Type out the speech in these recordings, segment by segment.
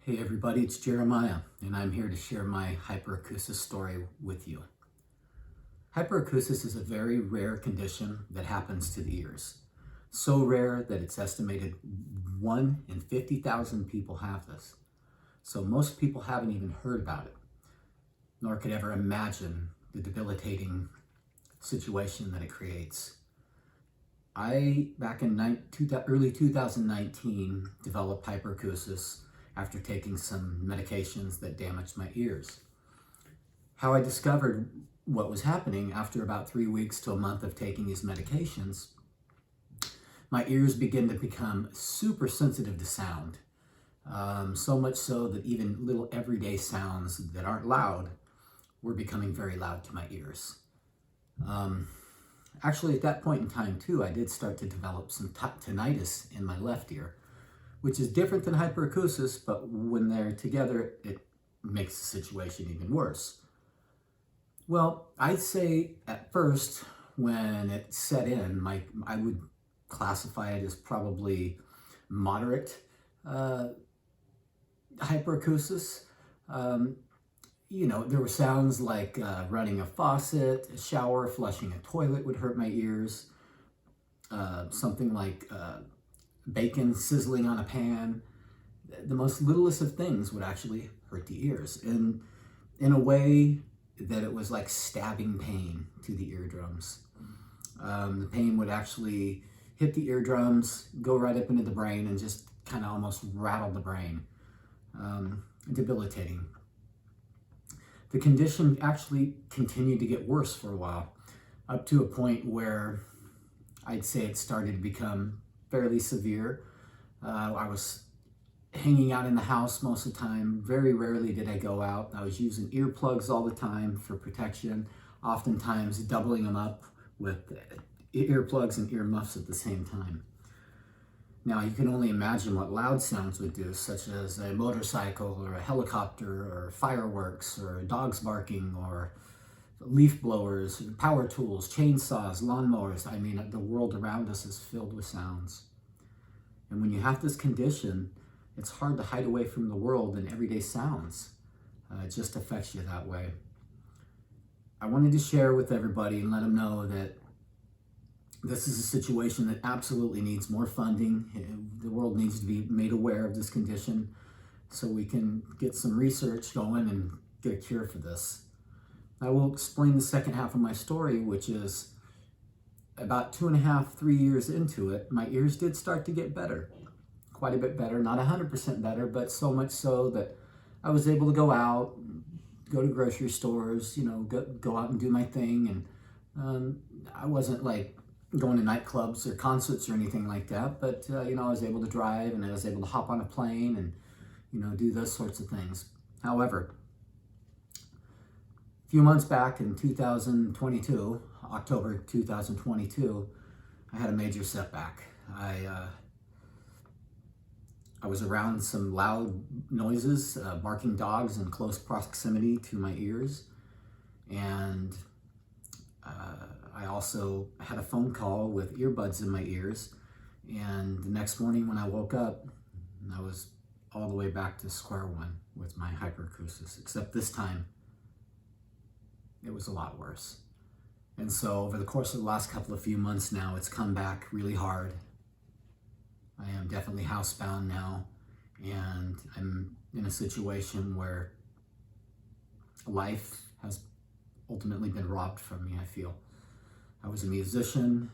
Hey everybody, it's Jeremiah, and I'm here to share my hyperacusis story with you. Hyperacusis is a very rare condition that happens to the ears. So rare that it's estimated 1 in 50,000 people have this. So most people haven't even heard about it, nor could ever imagine the debilitating situation that it creates. I, back in early 2019, developed hyperacusis after taking some medications that damaged my ears. How I discovered what was happening after about 3 weeks to a month of taking these medications, my ears began to become super sensitive to sound. So much so that even little everyday sounds that aren't loud were becoming very loud to my ears. Actually, at that point in time too, I did start to develop some tinnitus in my left ear, which is different than hyperacusis, but when they're together, it makes the situation even worse. Well, I'd say at first, when it set in, I would classify it as probably moderate hyperacusis. There were sounds like running a faucet, a shower, flushing a toilet would hurt my ears. Something like bacon sizzling on a pan. The most littlest of things would actually hurt the ears in a way that it was like stabbing pain to the eardrums. The pain would actually hit the eardrums, go right up into the brain, and just kind of almost rattle the brain. Debilitating. The condition actually continued to get worse for a while, up to a point where I'd say it started to become fairly severe. I was hanging out in the house most of the time. Very rarely did I go out. I was using earplugs all the time for protection, oftentimes doubling them up with earplugs and earmuffs at the same time. Now, you can only imagine what loud sounds would do, such as a motorcycle or a helicopter or fireworks or dogs barking or leaf blowers, power tools, chainsaws, lawnmowers. I mean, the world around us is filled with sounds. And when you have this condition, it's hard to hide away from the world and everyday sounds. It just affects you that way. I wanted to share with everybody and let them know that this is a situation that absolutely needs more funding. The world needs to be made aware of this condition so we can get some research going and get a cure for this. I will explain the second half of my story, which is about 2.5, 3 years into it, my ears did start to get better. Quite a bit better, not 100% better, but so much so that I was able to go out, go to grocery stores, go out and do my thing. And I wasn't like going to nightclubs or concerts or anything like that, but I was able to drive and I was able to hop on a plane and, do those sorts of things. However, a few months back in 2022, October 2022, I had a major setback. I was around some loud noises, barking dogs in close proximity to my ears, and I also had a phone call with earbuds in my ears, and the next morning when I woke up, I was all the way back to square one with my hyperacusis, except this time it was a lot worse. And so over the course of the last few months now, it's come back really hard. I am definitely housebound now, and I'm in a situation where life has ultimately been robbed from me, I feel. I was a musician,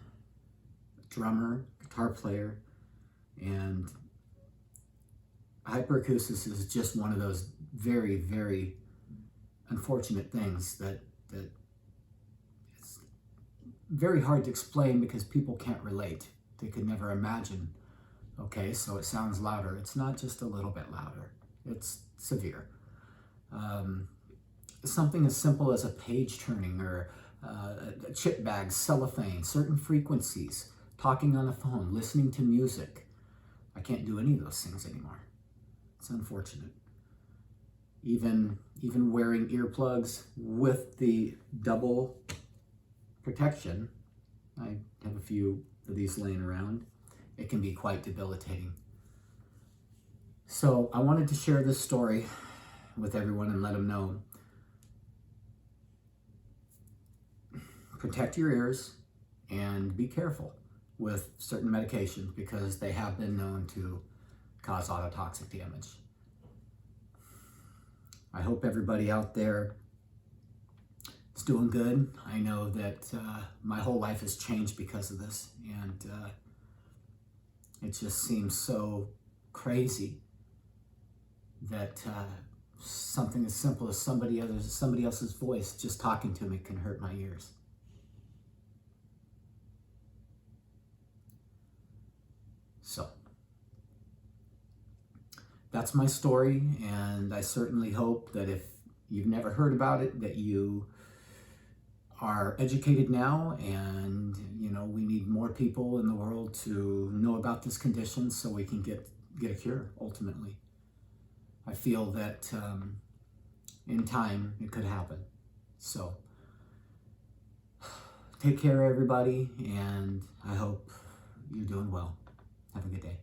drummer, guitar player, and hyperacusis is just one of those very, very unfortunate things that it's very hard to explain because people can't relate. They could never imagine, okay, so it sounds louder. It's not just a little bit louder. It's severe. Something as simple as a page turning or a chip bag, cellophane, certain frequencies, talking on the phone, listening to music. I can't do any of those things anymore. It's unfortunate. Even wearing earplugs with the double protection, I have a few of these laying around, it can be quite debilitating. So I wanted to share this story with everyone and let them know. Protect your ears and be careful with certain medications because they have been known to cause ototoxic damage. I hope everybody out there is doing good. I know that my whole life has changed because of this, and it just seems so crazy that something as simple as somebody else's voice just talking to me can hurt my ears. So that's my story, and I certainly hope that if you've never heard about it, that you are educated now, and we need more people in the world to know about this condition so we can get a cure ultimately. I feel that in time it could happen. So take care, everybody, and I hope you're doing well. Have a good day.